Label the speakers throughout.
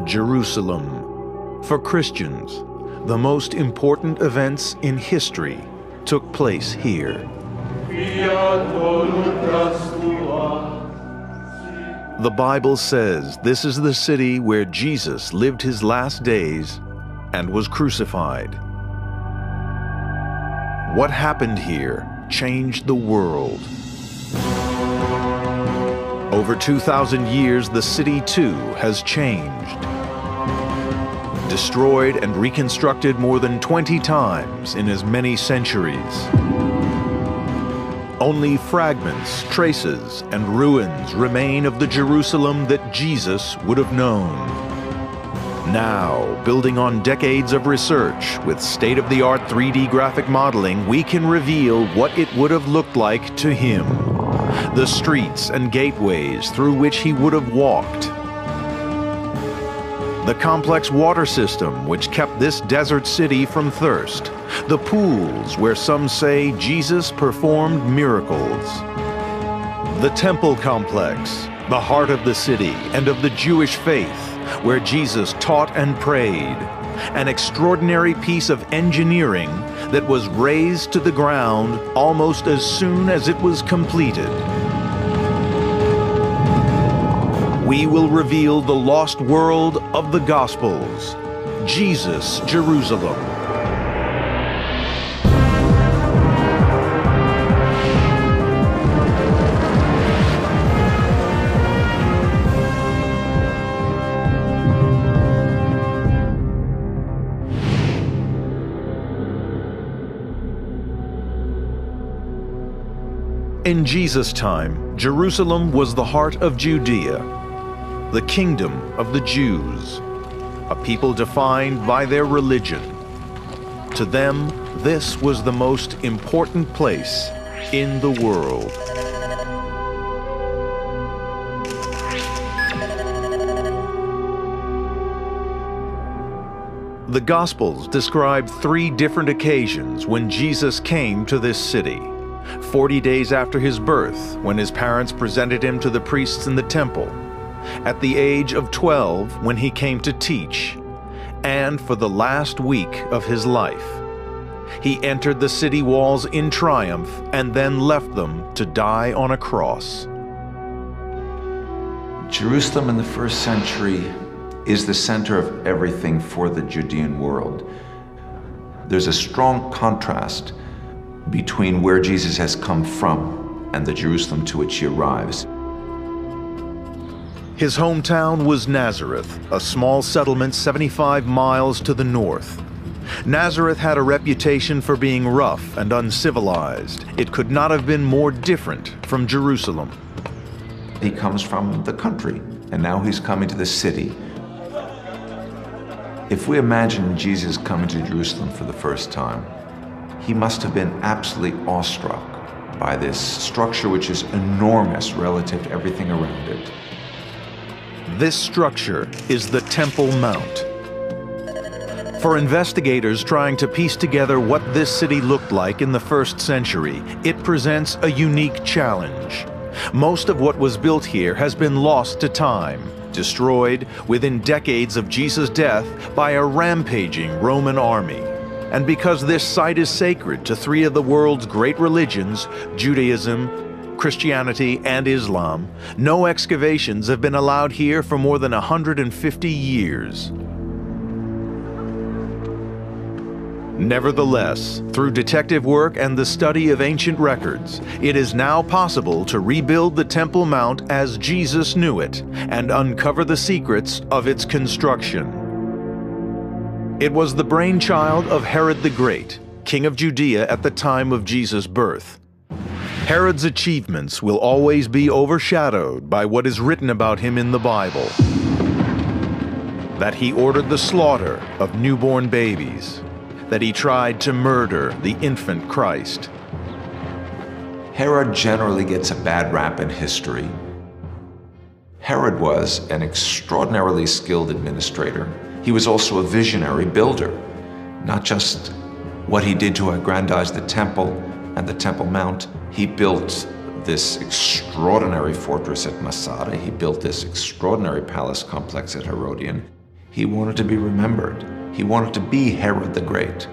Speaker 1: Jerusalem. For Christians, the most important events in history took place here. The Bible says this is the city where Jesus lived his last days and was crucified. What happened here changed the world. Over 2,000 years, the city too has changed. Destroyed and reconstructed more than 20 times in as many centuries. Only fragments, traces, and ruins remain of the Jerusalem that Jesus would have known. Now, building on decades of research with state-of-the-art 3D graphic modeling, we can reveal what it would have looked like to him. The streets and gateways through which he would have walked. The complex water system which kept this desert city from thirst. The pools where some say Jesus performed miracles. The temple complex, the heart of the city and of the Jewish faith, where Jesus taught and prayed. An extraordinary piece of engineering that was razed to the ground almost as soon as it was completed. We will reveal the lost world of the Gospels, Jesus, Jerusalem. In Jesus' time, Jerusalem was the heart of Judea, the kingdom of the Jews, a people defined by their religion. To them, this was the most important place in the world. The Gospels describe 3 different occasions when Jesus came to this city. 40 days after his birth, when his parents presented him to the priests in the temple. At the age of 12, when he came to teach. And for the last week of his life. He entered the city walls in triumph and then left them to die on a cross.
Speaker 2: Jerusalem in the first century is the center of everything for the Judean world. There's a strong contrast between where Jesus has come from and the Jerusalem to which he arrives.
Speaker 1: His hometown was Nazareth, a small settlement 75 miles to the north. Nazareth had a reputation for being rough and uncivilized. It could not have been more different from Jerusalem.
Speaker 2: He comes from the country, and now he's coming to the city. If we imagine Jesus coming to Jerusalem for the first time, he must have been absolutely awestruck by this structure which is enormous relative to everything around it.
Speaker 1: This structure is the Temple Mount. For investigators trying to piece together what this city looked like in the first century, it presents a unique challenge. Most of what was built here has been lost to time, destroyed within decades of Jesus' death by a rampaging Roman army. And because this site is sacred to 3 of the world's great religions, Judaism, Christianity, and Islam, no excavations have been allowed here for more than 150 years. Nevertheless, through detective work and the study of ancient records, it is now possible to rebuild the Temple Mount as Jesus knew it and uncover the secrets of its construction. It was the brainchild of Herod the Great, king of Judea at the time of Jesus' birth. Herod's achievements will always be overshadowed by what is written about him in the Bible. That he ordered the slaughter of newborn babies, that he tried to murder the infant Christ.
Speaker 2: Herod generally gets a bad rap in history. Herod was an extraordinarily skilled administrator. He was also a visionary builder, not just what he did to aggrandize the temple and the Temple Mount. He built this extraordinary fortress at Masada. He built this extraordinary palace complex at Herodian. He wanted to be remembered. He wanted to be Herod the Great.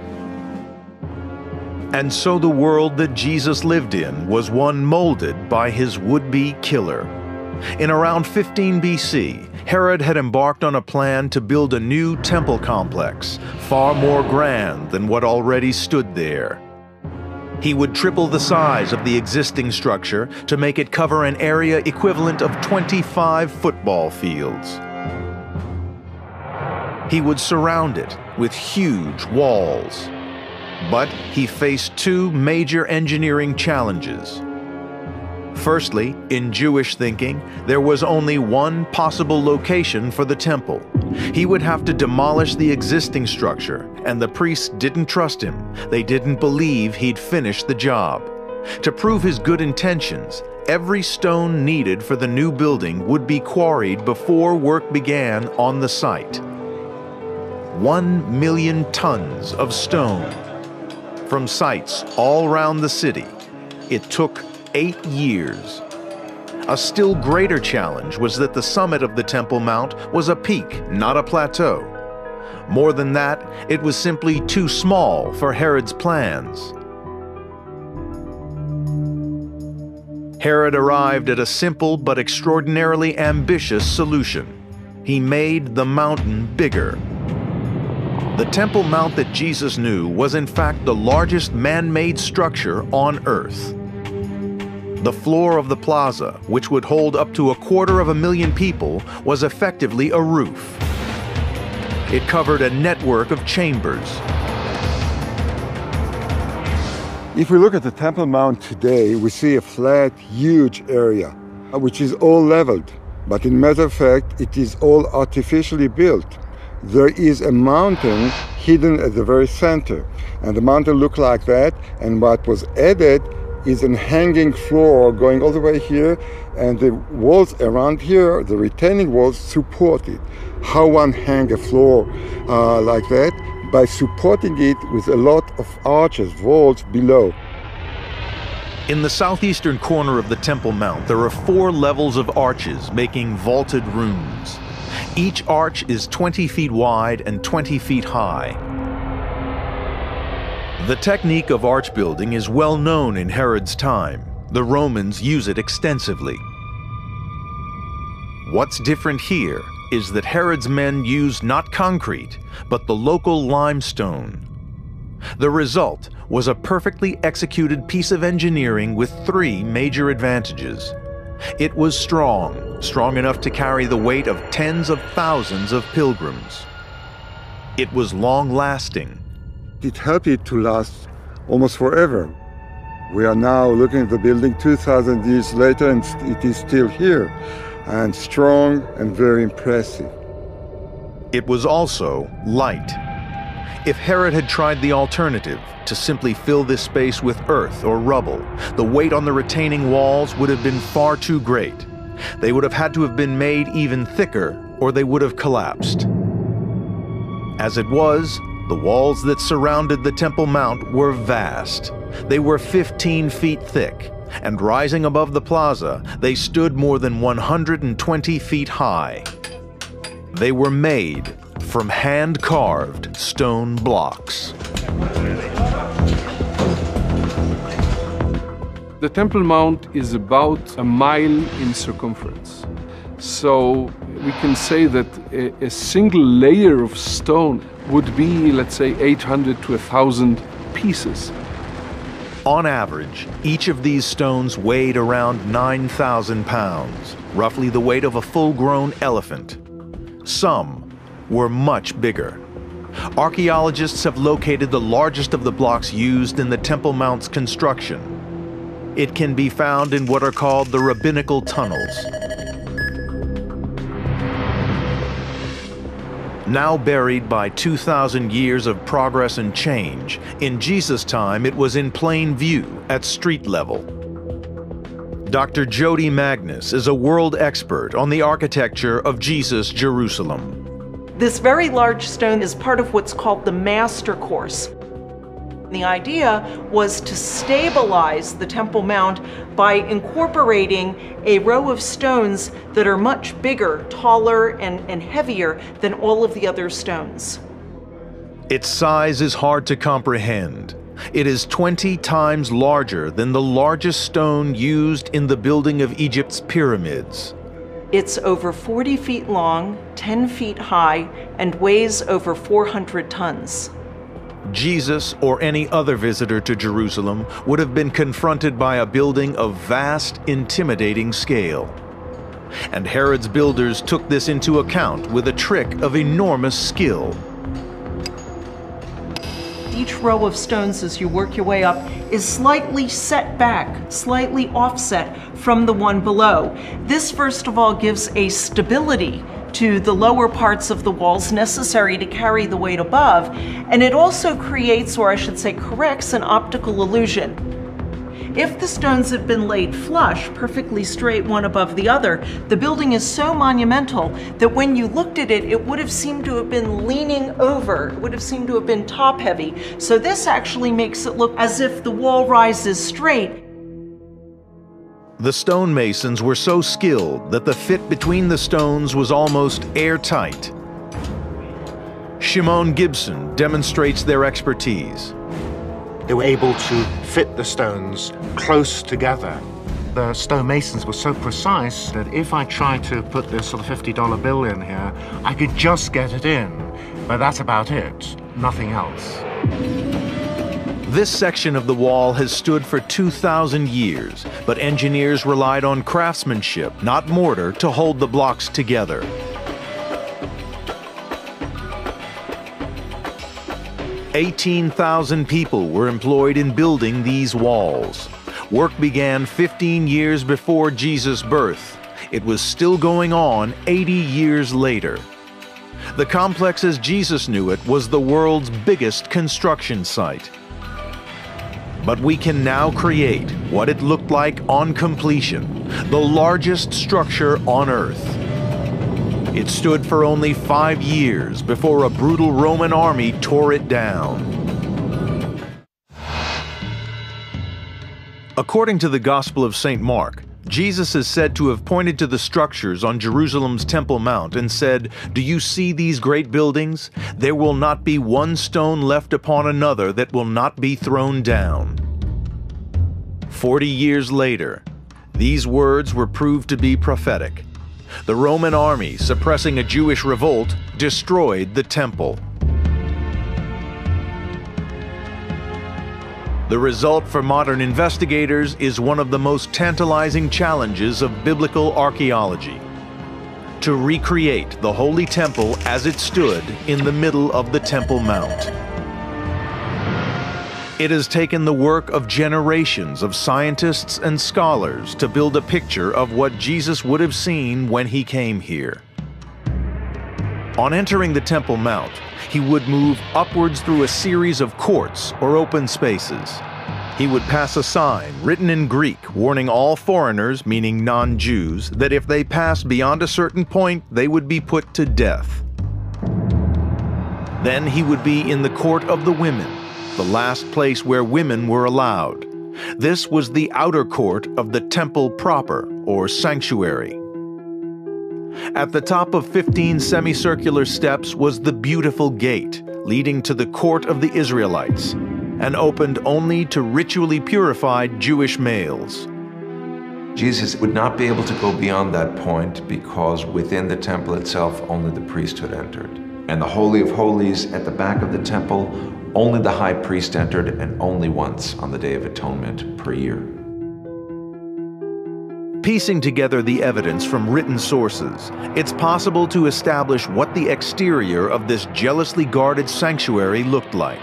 Speaker 1: And so the world that Jesus lived in was one molded by his would-be killer. In around 15 BC, Herod had embarked on a plan to build a new temple complex, far more grand than what already stood there. He would triple the size of the existing structure to make it cover an area equivalent of 25 football fields. He would surround it with huge walls. But he faced two major engineering challenges. Firstly, in Jewish thinking, there was only one possible location for the temple. He would have to demolish the existing structure, and the priests didn't trust him. They didn't believe he'd finish the job. To prove his good intentions, every stone needed for the new building would be quarried before work began on the site. 1 million tons of stone from sites all around the city. It took 8 years. A still greater challenge was that the summit of the Temple Mount was a peak, not a plateau. More than that, it was simply too small for Herod's plans. Herod arrived at a simple but extraordinarily ambitious solution. He made the mountain bigger. The Temple Mount that Jesus knew was in fact the largest man-made structure on earth. The floor of the plaza, which would hold up to 250,000 people, was effectively a roof. It covered a network of chambers.
Speaker 3: If we look at the Temple Mount today, we see a flat, huge area, which is all leveled. But in matter of fact, it is all artificially built. There is a mountain hidden at the very center, and the mountain looked like that, and what was added is a hanging floor going all the way here, and the walls around here, the retaining walls, support it. How one hang a floor like that? By supporting it with a lot of arches, walls below.
Speaker 1: In the southeastern corner of the Temple Mount, there are 4 levels of arches making vaulted rooms. Each arch is 20 feet wide and 20 feet high. The technique of arch building is well known in Herod's time. The Romans use it extensively. What's different here is that Herod's men used not concrete, but the local limestone. The result was a perfectly executed piece of engineering with 3 major advantages. It was strong enough to carry the weight of tens of thousands of pilgrims. It was long-lasting.
Speaker 3: It helped it to last almost forever. We are now looking at the building 2,000 years later, and it is still here, and strong and very impressive.
Speaker 1: It was also light. If Herod had tried the alternative, to simply fill this space with earth or rubble, the weight on the retaining walls would have been far too great. They would have had to have been made even thicker, or they would have collapsed. As it was, the walls that surrounded the Temple Mount were vast. They were 15 feet thick, and rising above the plaza, they stood more than 120 feet high. They were made from hand-carved stone blocks.
Speaker 4: The Temple Mount is about a mile in circumference. So we can say that a single layer of stone would be, let's say, 800 to 1,000 pieces.
Speaker 1: On average, each of these stones weighed around 9,000 pounds, roughly the weight of a full-grown elephant. Some were much bigger. Archaeologists have located the largest of the blocks used in the Temple Mount's construction. It can be found in what are called the rabbinical tunnels. Now buried by 2,000 years of progress and change, in Jesus' time it was in plain view at street level. Dr. Jody Magnus is a world expert on the architecture of Jesus' Jerusalem.
Speaker 5: This very large stone is part of what's called the master course. The idea was to stabilize the Temple Mount by incorporating a row of stones that are much bigger, taller, and heavier than all of the other stones.
Speaker 1: Its size is hard to comprehend. It is 20 times larger than the largest stone used in the building of Egypt's pyramids.
Speaker 5: It's over 40 feet long, 10 feet high, and weighs over 400 tons.
Speaker 1: Jesus or any other visitor to Jerusalem would have been confronted by a building of vast, intimidating scale. And Herod's builders took this into account with a trick of enormous skill.
Speaker 5: Each row of stones, as you work your way up, is slightly set back, slightly offset from the one below. This, first of all, gives a stability to the lower parts of the walls necessary to carry the weight above, and it also creates, or I should say corrects, an optical illusion. If the stones had been laid flush, perfectly straight one above the other, the building is so monumental that when you looked at it, it would have seemed to have been leaning over, it would have seemed to have been top-heavy. So this actually makes it look as if the wall rises straight.
Speaker 1: The stonemasons were so skilled that the fit between the stones was almost airtight. Shimon Gibson demonstrates their expertise.
Speaker 6: They were able to fit the stones close together. The stonemasons were so precise that if I tried to put this sort of $50 bill in here, I could just get it in. But that's about it, nothing else.
Speaker 1: This section of the wall has stood for 2,000 years, but engineers relied on craftsmanship, not mortar, to hold the blocks together. "18,000 people were employed in building these walls. Work began 15 years before Jesus' birth. It was still going on 80 years later. The complex as Jesus knew it was the world's biggest construction site. But we can now create what it looked like on completion, the largest structure on Earth. It stood for only 5 years before a brutal Roman army tore it down. According to the Gospel of St. Mark, Jesus is said to have pointed to the structures on Jerusalem's Temple Mount and said, "Do you see these great buildings? There will not be one stone left upon another that will not be thrown down." 40 years later, these words were proved to be prophetic. The Roman army, suppressing a Jewish revolt, destroyed the temple. The result for modern investigators is one of the most tantalizing challenges of biblical archaeology: to recreate the Holy Temple as it stood in the middle of the Temple Mount. It has taken the work of generations of scientists and scholars to build a picture of what Jesus would have seen when he came here. On entering the Temple Mount, he would move upwards through a series of courts or open spaces. He would pass a sign written in Greek warning all foreigners, meaning non-Jews, that if they passed beyond a certain point, they would be put to death. Then he would be in the Court of the Women, the last place where women were allowed. This was the outer court of the temple proper, or sanctuary. At the top of 15 semicircular steps was the beautiful gate, leading to the court of the Israelites, and opened only to ritually purified Jewish males.
Speaker 2: Jesus would not be able to go beyond that point because within the temple itself only the priesthood entered. And the Holy of Holies at the back of the temple, only the high priest entered, and only once on the Day of Atonement per year.
Speaker 1: Piecing together the evidence from written sources, it's possible to establish what the exterior of this jealously guarded sanctuary looked like.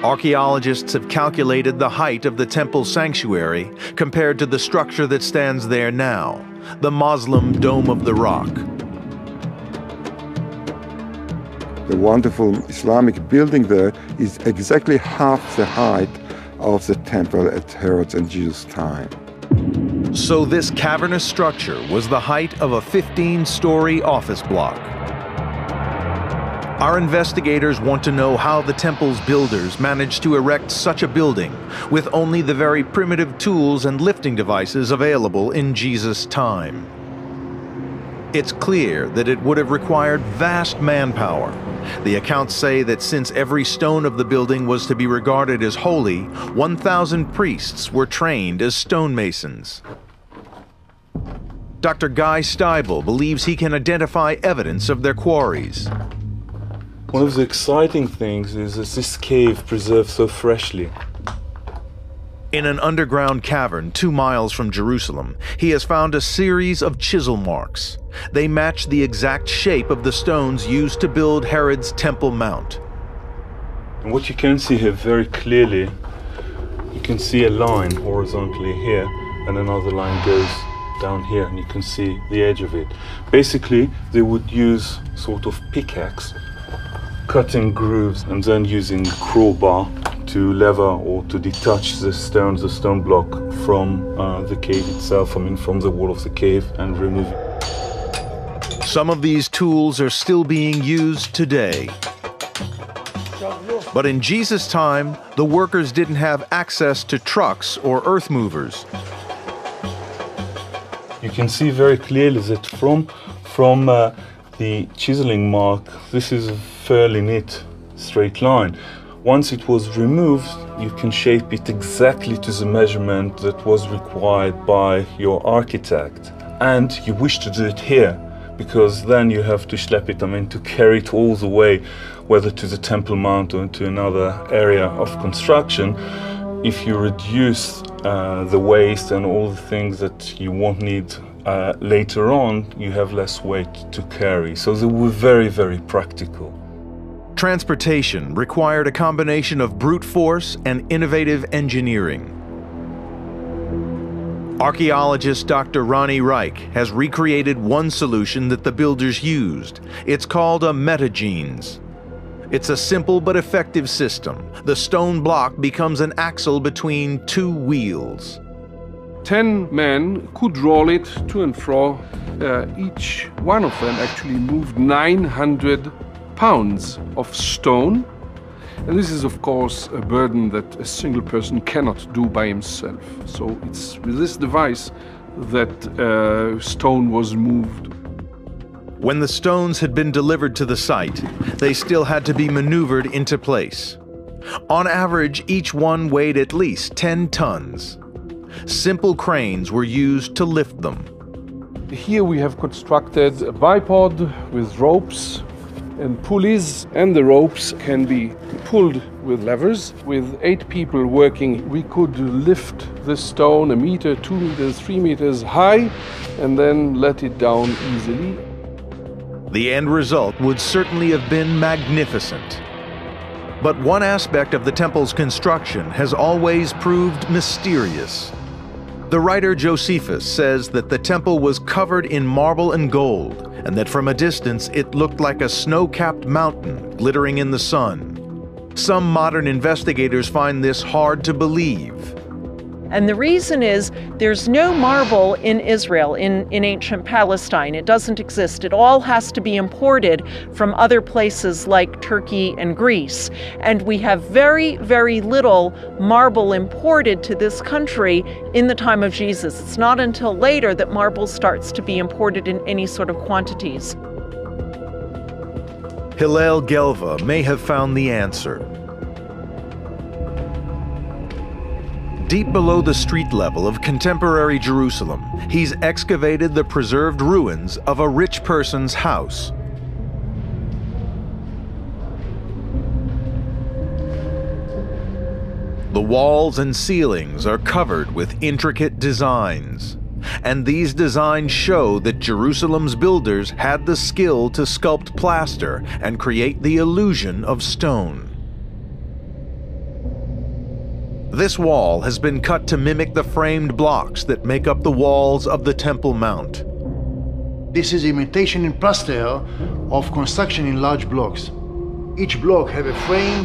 Speaker 1: Archaeologists have calculated the height of the temple sanctuary compared to the structure that stands there now, the Muslim Dome of the Rock.
Speaker 3: The wonderful Islamic building there is exactly half the height of the temple at Herod's and Jesus' time.
Speaker 1: So this cavernous structure was the height of a 15-story office block. Our investigators want to know how the temple's builders managed to erect such a building with only the very primitive tools and lifting devices available in Jesus' time. It's clear that it would have required vast manpower. The accounts say that since every stone of the building was to be regarded as holy, 1,000 priests were trained as stonemasons. Dr. Guy Steibel believes he can identify evidence of their quarries.
Speaker 7: One of the exciting things is that this cave preserved so freshly.
Speaker 1: In an underground cavern 2 miles from Jerusalem, he has found a series of chisel marks. They match the exact shape of the stones used to build Herod's Temple Mount.
Speaker 7: And what you can see here very clearly, you can see a line horizontally here, and another line goes down here, and you can see the edge of it. Basically, they would use sort of pickaxe, cutting grooves, and then using crowbar to lever or to detach the stone block from the cave itself, from the wall of the cave, and remove it.
Speaker 1: Some of these tools are still being used today. But in Jesus' time, the workers didn't have access to trucks or earth movers.
Speaker 7: You can see very clearly that from the chiseling mark, this is a fairly neat straight line. Once it was removed, you can shape it exactly to the measurement that was required by your architect. And you wish to do it here, because then you have to schlep it, to carry it all the way, whether to the Temple Mount or to another area of construction. If you reduce the waste and all the things that you won't need later on, you have less weight to carry. So they were very, very practical.
Speaker 1: Transportation required a combination of brute force and innovative engineering. Archaeologist Dr. Ronnie Reich has recreated one solution that the builders used. It's called a metagenes. It's a simple but effective system. The stone block becomes an axle between 2 wheels.
Speaker 4: 10 men could roll it to and fro. Each one of them actually moved 900 pounds of stone. And this is, of course, a burden that a single person cannot do by himself. So it's with this device that stone was moved.
Speaker 1: When the stones had been delivered to the site, they still had to be maneuvered into place. On average, each one weighed at least 10 tons. Simple cranes were used to lift them.
Speaker 4: Here we have constructed a bipod with ropes and pulleys, and the ropes can be pulled with levers. With 8 people working, we could lift the stone 1 meter, 2 meters, 3 meters high, and then let it down easily.
Speaker 1: The end result would certainly have been magnificent. But one aspect of the temple's construction has always proved mysterious. The writer Josephus says that the temple was covered in marble and gold, and that from a distance it looked like a snow-capped mountain glittering in the sun. Some modern investigators find this hard to believe.
Speaker 5: And the reason is there's no marble in Israel, in ancient Palestine. It doesn't exist. It all has to be imported from other places like Turkey and Greece. And we have very, very little marble imported to this country in the time of Jesus. It's not until later that marble starts to be imported in any sort of quantities.
Speaker 1: Hillel Gelva may have found the answer. Deep below the street level of contemporary Jerusalem, he's excavated the preserved ruins of a rich person's house. The walls and ceilings are covered with intricate designs. And these designs show that Jerusalem's builders had the skill to sculpt plaster and create the illusion of stone. This wall has been cut to mimic the framed blocks that make up the walls of the Temple Mount.
Speaker 8: This is imitation in plaster of construction in large blocks. Each block have a frame,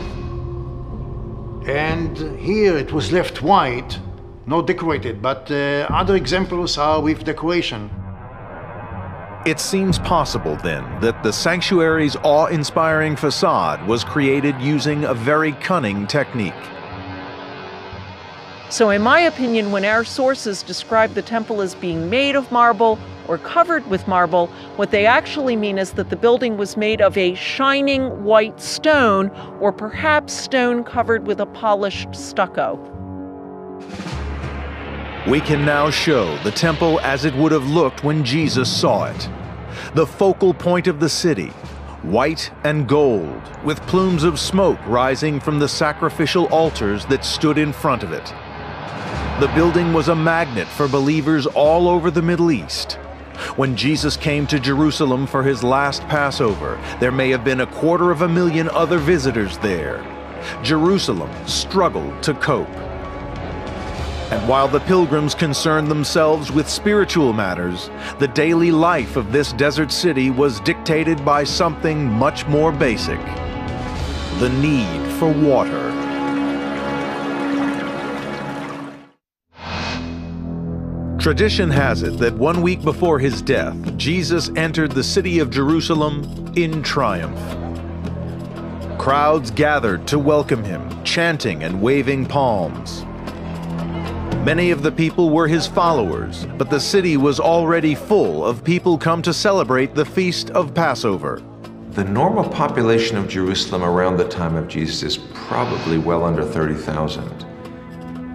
Speaker 8: and here it was left white, not decorated, but other examples are with decoration.
Speaker 1: It seems possible, then, that the sanctuary's awe-inspiring facade was created using a very cunning technique.
Speaker 5: So in my opinion, when our sources describe the temple as being made of marble or covered with marble, what they actually mean is that the building was made of a shining white stone, or perhaps stone covered with a polished stucco.
Speaker 1: We can now show the temple as it would have looked when Jesus saw it. The focal point of the city, white and gold, with plumes of smoke rising from the sacrificial altars that stood in front of it. The building was a magnet for believers all over the Middle East. When Jesus came to Jerusalem for his last Passover, there may have been 250,000 other visitors there. Jerusalem struggled to cope. And while the pilgrims concerned themselves with spiritual matters, the daily life of this desert city was dictated by something much more basic: the need for water. Tradition has it that 1 week before his death, Jesus entered the city of Jerusalem in triumph. Crowds gathered to welcome him, chanting and waving palms. Many of the people were his followers, but the city was already full of people come to celebrate the feast of Passover.
Speaker 2: The normal population of Jerusalem around the time of Jesus is probably well under 30,000.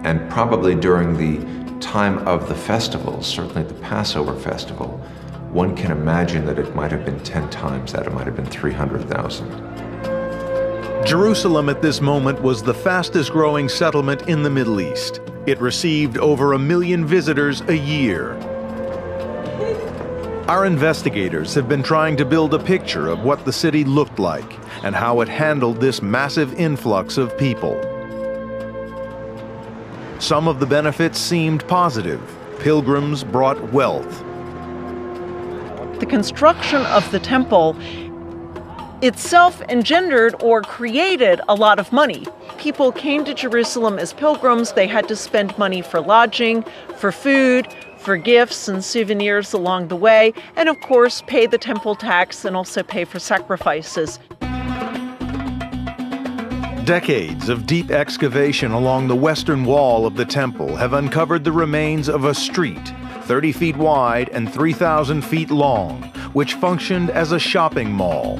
Speaker 2: And probably during the time of the festivals, certainly the Passover festival, one can imagine that it might have been 10 times that. It might have been 300,000.
Speaker 1: Jerusalem at this moment was the fastest growing settlement in the Middle East. It received over 1 million visitors a year. Our investigators have been trying to build a picture of what the city looked like and how it handled this massive influx of people. Some of the benefits seemed positive. Pilgrims brought wealth.
Speaker 5: The construction of the temple itself engendered or created a lot of money. People came to Jerusalem as pilgrims. They had to spend money for lodging, for food, for gifts and souvenirs along the way, and of course pay the temple tax and also pay for sacrifices.
Speaker 1: Decades of deep excavation along the western wall of the temple have uncovered the remains of a street, 30 feet wide and 3,000 feet long, which functioned as a shopping mall.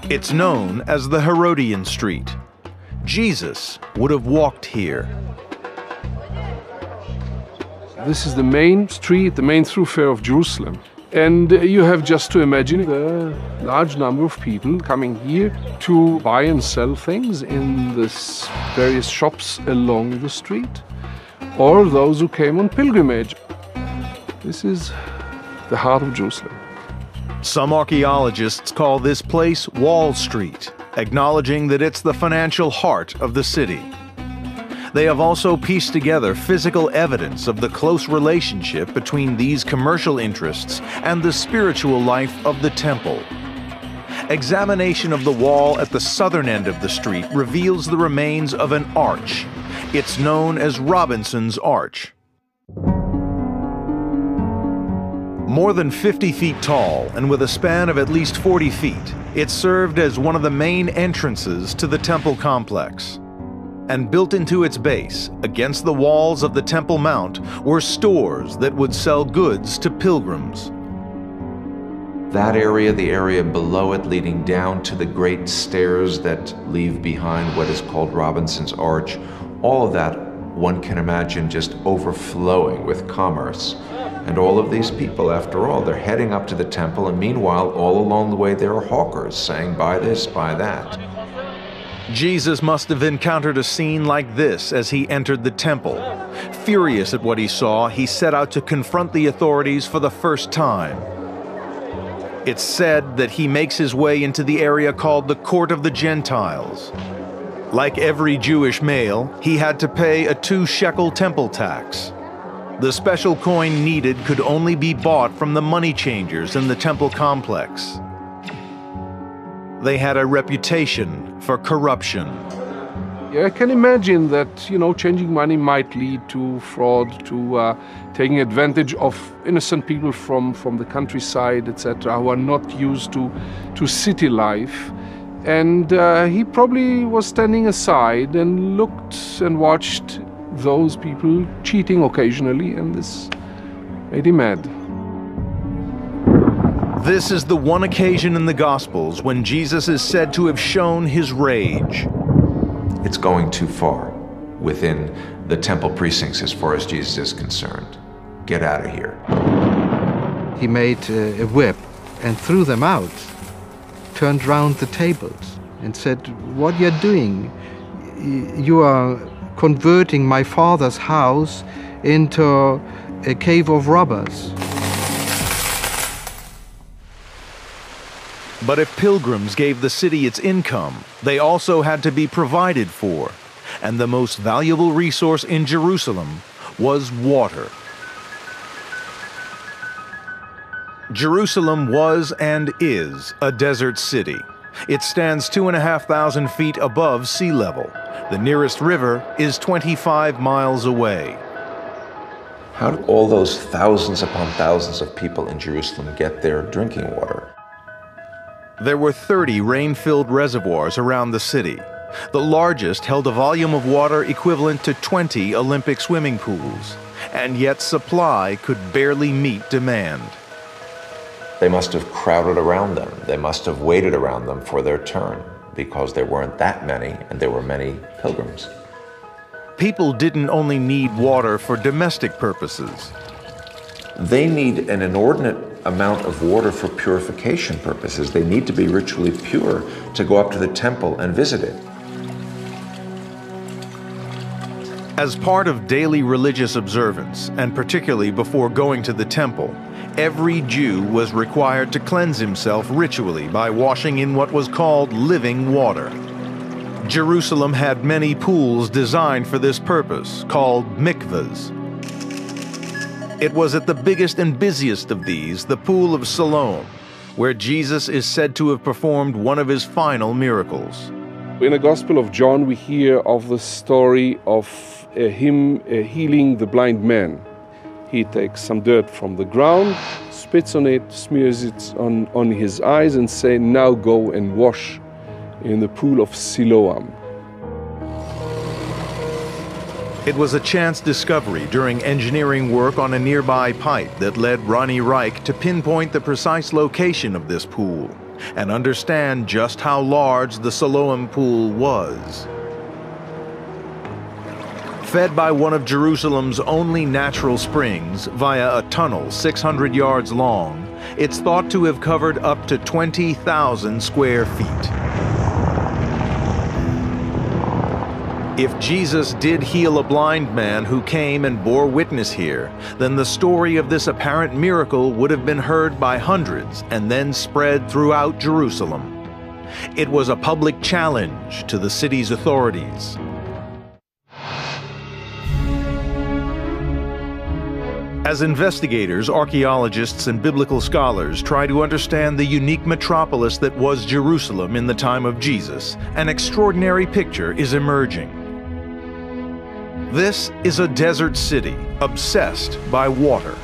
Speaker 1: It's known as the Herodian Street. Jesus would have walked here.
Speaker 4: This is the main street, the main thoroughfare of Jerusalem. And you have just to imagine the large number of people coming here to buy and sell things in the various shops along the street, or those who came on pilgrimage. This is the heart of Jerusalem.
Speaker 1: Some archaeologists call this place Wall Street, acknowledging that it's the financial heart of the city. They have also pieced together physical evidence of the close relationship between these commercial interests and the spiritual life of the temple. Examination of the wall at the southern end of the street reveals the remains of an arch. It's known as Robinson's Arch. More than 50 feet tall and with a span of at least 40 feet, it served as one of the main entrances to the temple complex. And built into its base, against the walls of the Temple Mount, were stores that would sell goods to pilgrims.
Speaker 2: That area, the area below it leading down to the great stairs that leave behind what is called Robinson's Arch, all of that one can imagine just overflowing with commerce. And all of these people, after all, they're heading up to the temple, and meanwhile, all along the way, there are hawkers saying, buy this, buy that.
Speaker 1: Jesus must have encountered a scene like this as he entered the temple. Furious at what he saw, he set out to confront the authorities for the first time. It's said that he makes his way into the area called the Court of the Gentiles. Like every Jewish male, he had to pay a 2-shekel temple tax. The special coin needed could only be bought from the money changers in the temple complex. They had a reputation for corruption.
Speaker 4: I can imagine that, changing money might lead to fraud, to taking advantage of innocent people from the countryside, etc., who are not used to city life. And he probably was standing aside and looked and watched those people cheating occasionally, and this made him mad.
Speaker 1: This is the one occasion in the Gospels when Jesus is said to have shown his rage.
Speaker 2: It's going too far within the temple precincts as far as Jesus is concerned. Get out of here.
Speaker 9: He made a whip and threw them out, turned round the tables and said, "What you're doing, you are converting my father's house into a cave of robbers."
Speaker 1: But if pilgrims gave the city its income, they also had to be provided for, and the most valuable resource in Jerusalem was water. Jerusalem was and is a desert city. It stands 2,500 feet above sea level. The nearest river is 25 miles away.
Speaker 2: How do all those thousands upon thousands of people in Jerusalem get their drinking water?
Speaker 1: There were 30 rain-filled reservoirs around the city. The largest held a volume of water equivalent to 20 Olympic swimming pools, and yet supply could barely meet demand.
Speaker 2: They must have crowded around them. They must have waited around them for their turn, because there weren't that many, and there were many pilgrims.
Speaker 1: People didn't only need water for domestic purposes.
Speaker 2: They need an inordinate amount of water for purification purposes. They need to be ritually pure to go up to the temple and visit it.
Speaker 1: As part of daily religious observance, and particularly before going to the temple, every Jew was required to cleanse himself ritually by washing in what was called living water. Jerusalem had many pools designed for this purpose, called mikvahs. It was at the biggest and busiest of these, the Pool of Siloam, where Jesus is said to have performed one of his final miracles.
Speaker 4: In the Gospel of John, we hear of the story of him healing the blind man. He takes some dirt from the ground, spits on it, smears it on his eyes, and says, "Now go and wash in the Pool of Siloam."
Speaker 1: It was a chance discovery during engineering work on a nearby pipe that led Ronnie Reich to pinpoint the precise location of this pool and understand just how large the Siloam pool was. Fed by one of Jerusalem's only natural springs via a tunnel 600 yards long, it's thought to have covered up to 20,000 square feet. If Jesus did heal a blind man who came and bore witness here, then the story of this apparent miracle would have been heard by hundreds and then spread throughout Jerusalem. It was a public challenge to the city's authorities. As investigators, archaeologists, and biblical scholars try to understand the unique metropolis that was Jerusalem in the time of Jesus, an extraordinary picture is emerging. This is a desert city obsessed by water,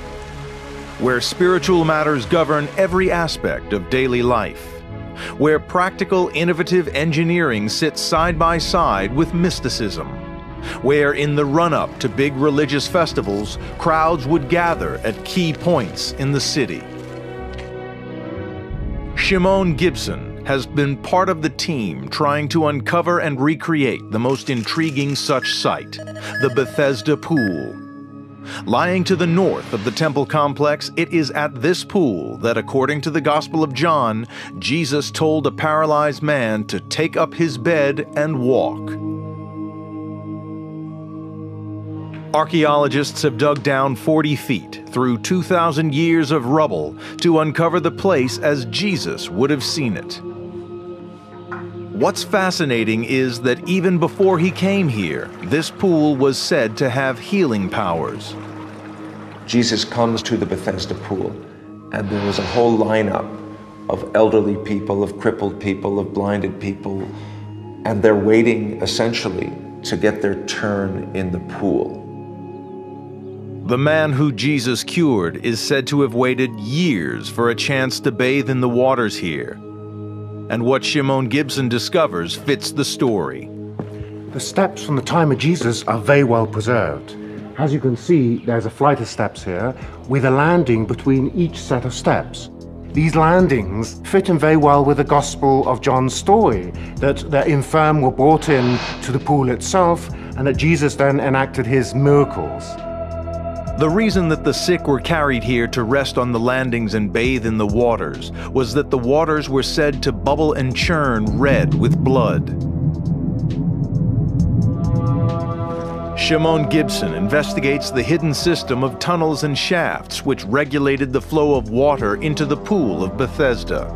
Speaker 1: where spiritual matters govern every aspect of daily life, where practical, innovative engineering sits side by side with mysticism, where in the run-up to big religious festivals, crowds would gather at key points in the city. Shimon Gibson has been part of the team trying to uncover and recreate the most intriguing such site, the Bethesda Pool. Lying to the north of the temple complex, it is at this pool that, according to the Gospel of John, Jesus told a paralyzed man to take up his bed and walk. Archaeologists have dug down 40 feet through 2,000 years of rubble to uncover the place as Jesus would have seen it. What's fascinating is that even before he came here, this pool was said to have healing powers.
Speaker 2: Jesus comes to the Bethesda pool, and there was a whole lineup of elderly people, of crippled people, of blinded people, and they're waiting essentially to get their turn in the pool.
Speaker 1: The man who Jesus cured is said to have waited years for a chance to bathe in the waters here. And what Shimon Gibson discovers fits the story.
Speaker 6: The steps from the time of Jesus are very well preserved. As you can see, there's a flight of steps here with a landing between each set of steps. These landings fit in very well with the Gospel of John's story, that the infirm were brought in to the pool itself and that Jesus then enacted his miracles.
Speaker 1: The reason that the sick were carried here to rest on the landings and bathe in the waters was that the waters were said to bubble and churn red with blood. Shimon Gibson investigates the hidden system of tunnels and shafts which regulated the flow of water into the pool of Bethesda.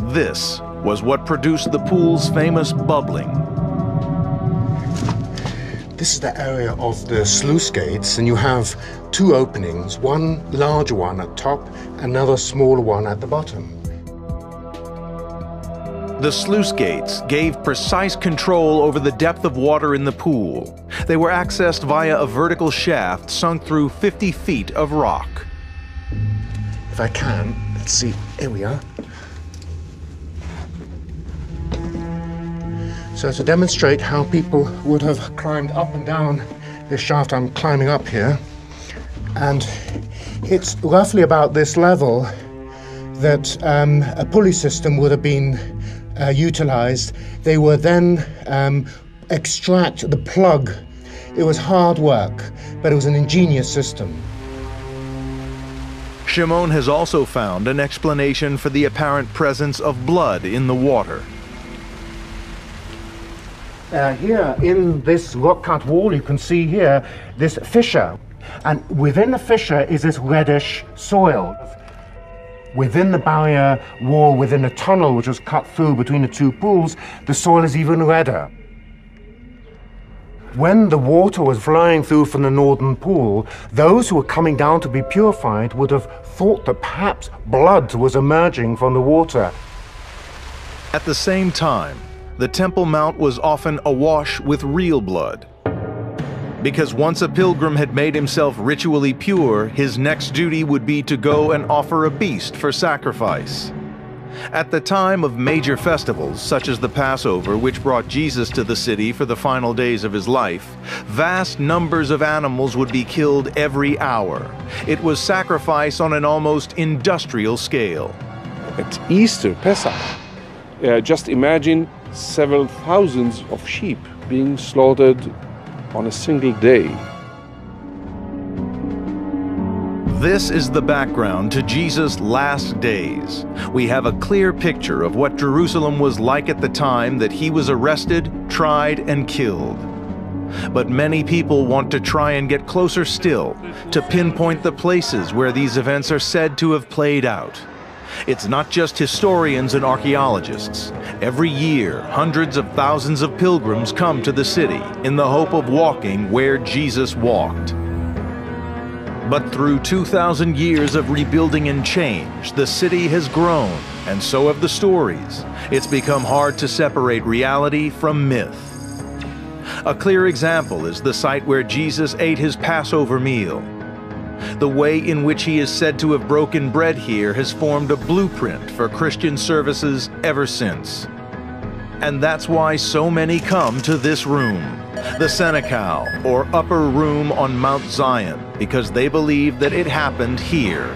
Speaker 1: This was what produced the pool's famous bubbling.
Speaker 6: This is the area of the sluice gates, and you have two openings, one larger one at top, another smaller one at the bottom.
Speaker 1: The sluice gates gave precise control over the depth of water in the pool. They were accessed via a vertical shaft sunk through 50 feet of rock.
Speaker 6: If I can, let's see, here we are. So to demonstrate how people would have climbed up and down this shaft, I'm climbing up here, and it's roughly about this level that a pulley system would have been utilized. They would then extract the plug. It was hard work, but it was an ingenious system.
Speaker 1: Shimon has also found an explanation for the apparent presence of blood in the water.
Speaker 6: Here in this rock-cut wall, you can see here this fissure, and within the fissure is this reddish soil. Within the barrier wall, within the tunnel which was cut through between the two pools, the soil is even redder. When the water was flying through from the northern pool, those who were coming down to be purified would have thought that perhaps blood was emerging from the water.
Speaker 1: At the same time, the Temple Mount was often awash with real blood. Because once a pilgrim had made himself ritually pure, his next duty would be to go and offer a beast for sacrifice. At the time of major festivals, such as the Passover, which brought Jesus to the city for the final days of his life, vast numbers of animals would be killed every hour. It was sacrifice on an almost industrial scale.
Speaker 4: At Easter, Pesach, just imagine several thousands of sheep being slaughtered on a single day.
Speaker 1: This is the background to Jesus' last days. We have a clear picture of what Jerusalem was like at the time that he was arrested, tried, and killed. But many people want to try and get closer still, to pinpoint the places where these events are said to have played out. It's not just historians and archaeologists. Every year, hundreds of thousands of pilgrims come to the city in the hope of walking where Jesus walked. But through 2,000 years of rebuilding and change, the city has grown, and so have the stories. It's become hard to separate reality from myth. A clear example is the site where Jesus ate his Passover meal. The way in which he is said to have broken bread here has formed a blueprint for Christian services ever since. And that's why so many come to this room, the Senecal, or upper room on Mount Zion, because they believe that it happened here.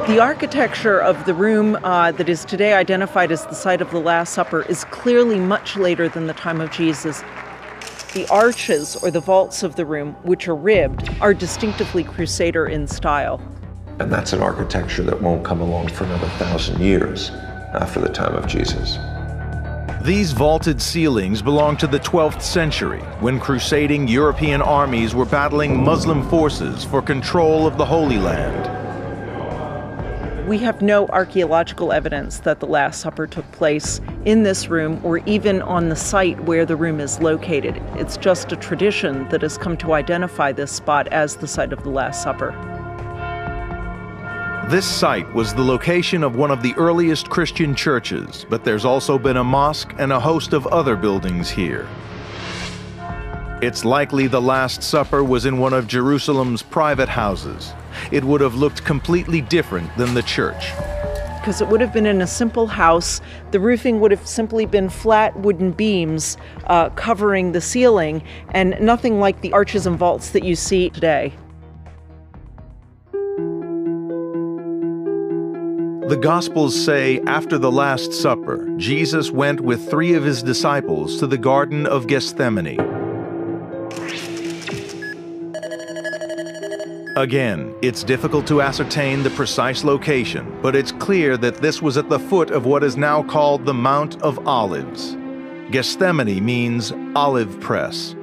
Speaker 5: The architecture of the room that is today identified as the site of the Last Supper is clearly much later than the time of Jesus. The arches, or the vaults of the room, which are ribbed, are distinctively Crusader in style.
Speaker 2: And that's an architecture that won't come along for another 1,000 years after the time of Jesus.
Speaker 1: These vaulted ceilings belong to the 12th century, when crusading European armies were battling Muslim forces for control of the Holy Land.
Speaker 5: We have no archaeological evidence that the Last Supper took place in this room or even on the site where the room is located. It's just a tradition that has come to identify this spot as the site of the Last Supper.
Speaker 1: This site was the location of one of the earliest Christian churches, but there's also been a mosque and a host of other buildings here. It's likely the Last Supper was in one of Jerusalem's private houses. It would have looked completely different than the church.
Speaker 5: Because it would have been in a simple house. The roofing would have simply been flat wooden beams covering the ceiling, and nothing like the arches and vaults that you see today.
Speaker 1: The Gospels say after the Last Supper, Jesus went with 3 of his disciples to the Garden of Gethsemane. Again, it's difficult to ascertain the precise location, but it's clear that this was at the foot of what is now called the Mount of Olives. Gethsemane means olive press.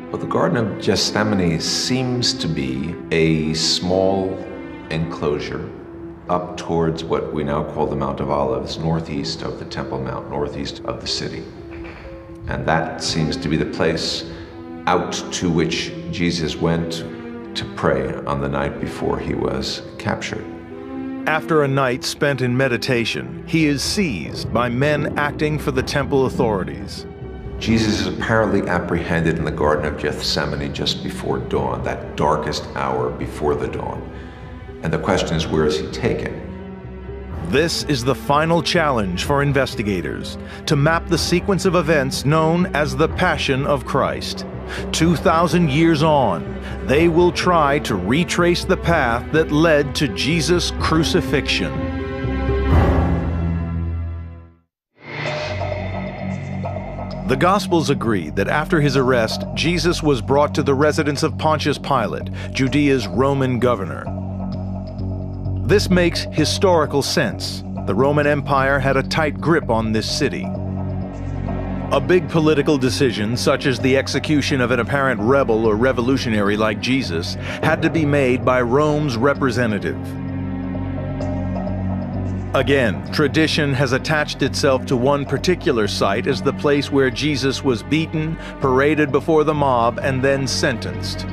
Speaker 2: Well, the Garden of Gethsemane seems to be a small enclosure up towards what we now call the Mount of Olives, northeast of the Temple Mount, northeast of the city. And that seems to be the place out to which Jesus went to pray on the night before he was captured.
Speaker 1: After a night spent in meditation, he is seized by men acting for the temple authorities.
Speaker 2: Jesus is apparently apprehended in the Garden of Gethsemane just before dawn, that darkest hour before the dawn. And the question is, where is he taken?
Speaker 1: This is the final challenge for investigators, to map the sequence of events known as the Passion of Christ. 2,000 years on, they will try to retrace the path that led to Jesus' crucifixion. The Gospels agree that after his arrest, Jesus was brought to the residence of Pontius Pilate, Judea's Roman governor. This makes historical sense. The Roman Empire had a tight grip on this city. A big political decision, such as the execution of an apparent rebel or revolutionary like Jesus, had to be made by Rome's representative. Again, tradition has attached itself to one particular site as the place where Jesus was beaten, paraded before the mob, and then sentenced.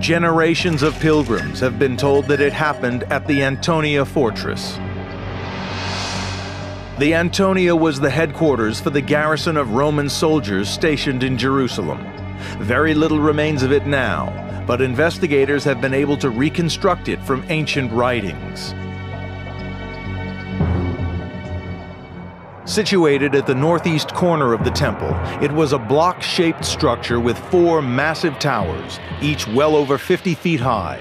Speaker 1: Generations of pilgrims have been told that it happened at the Antonia Fortress. The Antonia was the headquarters for the garrison of Roman soldiers stationed in Jerusalem. Very little remains of it now, but investigators have been able to reconstruct it from ancient writings. Situated at the northeast corner of the temple, it was a block-shaped structure with 4 massive towers, each well over 50 feet high.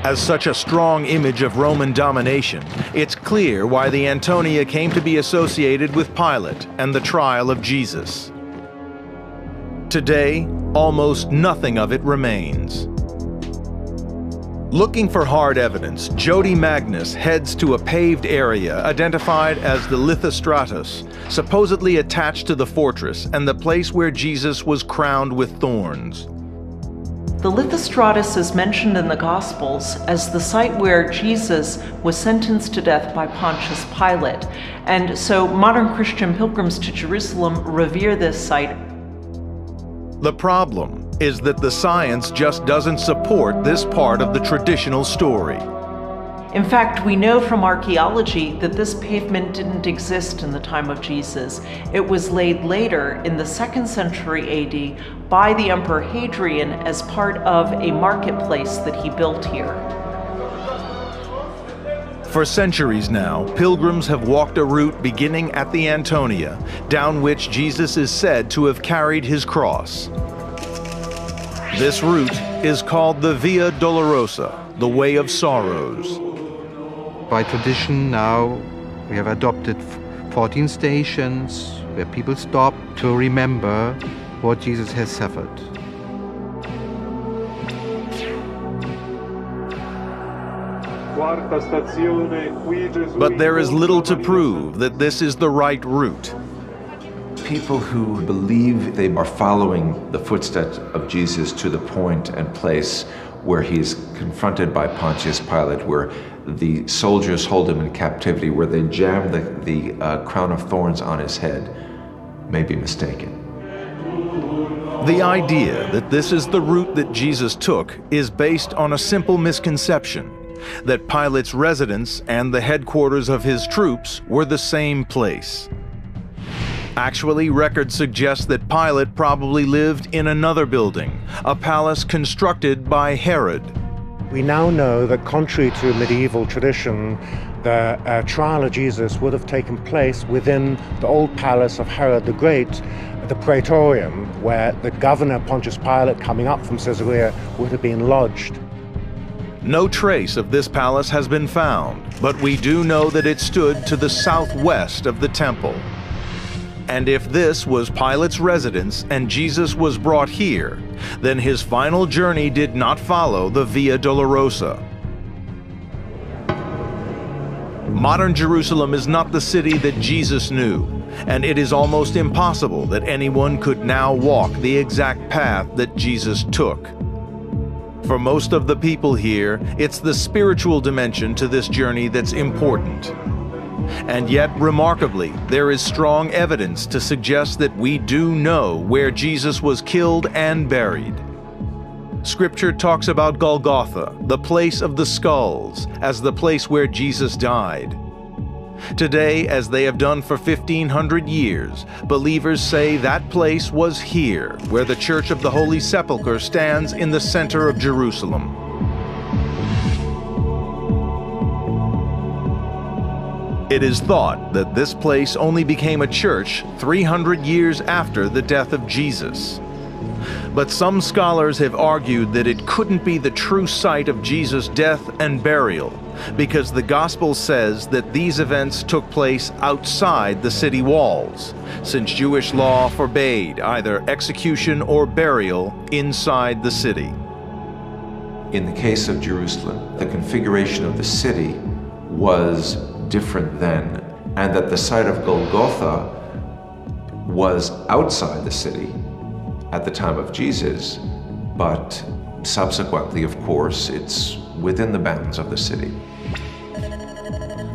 Speaker 1: As such a strong image of Roman domination, it's clear why the Antonia came to be associated with Pilate and the trial of Jesus. Today, almost nothing of it remains. Looking for hard evidence, Jody Magnus heads to a paved area identified as the Lithostratus, supposedly attached to the fortress and the place where Jesus was crowned with thorns.
Speaker 5: The Lithostratus is mentioned in the Gospels as the site where Jesus was sentenced to death by Pontius Pilate, and so modern Christian pilgrims to Jerusalem revere this site.
Speaker 1: The problem is that the science just doesn't support this part of the traditional story.
Speaker 5: In fact, we know from archaeology that this pavement didn't exist in the time of Jesus. It was laid later in the 2nd century AD by the Emperor Hadrian as part of a marketplace that he built here.
Speaker 1: For centuries now, pilgrims have walked a route beginning at the Antonia, down which Jesus is said to have carried his cross. This route is called the Via Dolorosa, the Way of Sorrows.
Speaker 9: By tradition now, we have adopted 14 stations where people stop to remember what Jesus has suffered.
Speaker 1: But there is little to prove that this is the right route.
Speaker 2: People who believe they are following the footsteps of Jesus to the point and place where he's confronted by Pontius Pilate, where the soldiers hold him in captivity, where they jam the crown of thorns on his head, may be mistaken.
Speaker 1: The idea that this is the route that Jesus took is based on a simple misconception, that Pilate's residence and the headquarters of his troops were the same place. Actually, records suggest that Pilate probably lived in another building, a palace constructed by Herod.
Speaker 6: We now know that contrary to medieval tradition, the trial of Jesus would have taken place within the old palace of Herod the Great, the Praetorium, where the governor Pontius Pilate, coming up from Caesarea, would have been lodged.
Speaker 1: No trace of this palace has been found, but we do know that it stood to the southwest of the temple. And if this was Pilate's residence and Jesus was brought here, then his final journey did not follow the Via Dolorosa. Modern Jerusalem is not the city that Jesus knew, and it is almost impossible that anyone could now walk the exact path that Jesus took. For most of the people here, it's the spiritual dimension to this journey that's important. And yet, remarkably, there is strong evidence to suggest that we do know where Jesus was killed and buried. Scripture talks about Golgotha, the place of the skulls, as the place where Jesus died. Today, as they have done for 1,500 years, believers say that place was here, where the Church of the Holy Sepulchre stands in the center of Jerusalem. It is thought that this place only became a church 300 years after the death of Jesus. But some scholars have argued that it couldn't be the true site of Jesus' death and burial, because the Gospel says that these events took place outside the city walls, since Jewish law forbade either execution or burial inside the city.
Speaker 2: In the case of Jerusalem, the configuration of the city was different then, and that the site of Golgotha was outside the city at the time of Jesus, but subsequently, of course, it's within the bounds of the city.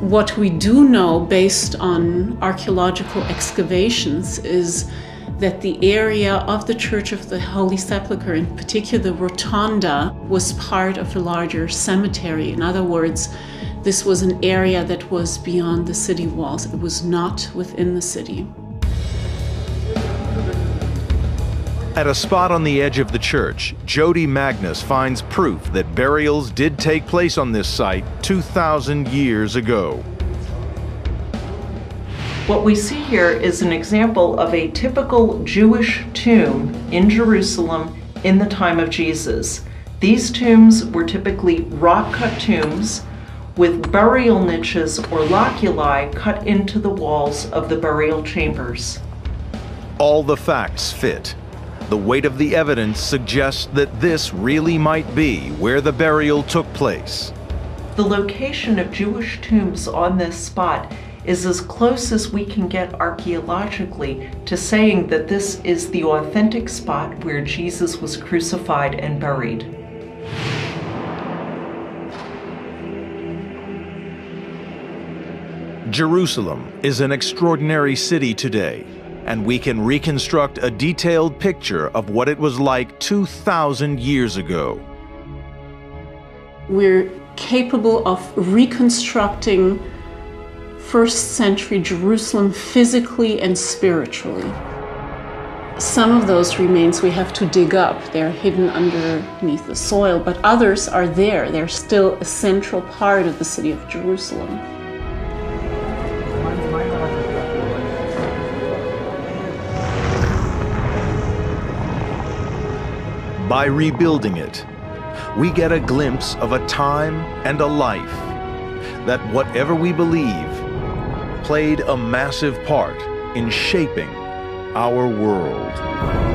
Speaker 10: What we do know based on archaeological excavations is that the area of the Church of the Holy Sepulchre, in particular the rotunda, was part of a larger cemetery. In other words, this was an area that was beyond the city walls. It was not within the city.
Speaker 1: At a spot on the edge of the church, Jody Magnus finds proof that burials did take place on this site 2,000 years ago.
Speaker 5: What we see here is an example of a typical Jewish tomb in Jerusalem in the time of Jesus. These tombs were typically rock-cut tombs with burial niches or loculi cut into the walls of the burial chambers.
Speaker 1: All the facts fit. The weight of the evidence suggests that this really might be where the burial took place.
Speaker 5: The location of Jewish tombs on this spot is as close as we can get archaeologically to saying that this is the authentic spot where Jesus was crucified and buried.
Speaker 1: Jerusalem is an extraordinary city today, and we can reconstruct a detailed picture of what it was like 2,000 years ago.
Speaker 10: We're capable of reconstructing first century Jerusalem physically and spiritually. Some of those remains we have to dig up. They're hidden underneath the soil, but others are there. They're still a central part of the city of Jerusalem.
Speaker 1: By rebuilding it, we get a glimpse of a time and a life that, whatever we believe, played a massive part in shaping our world.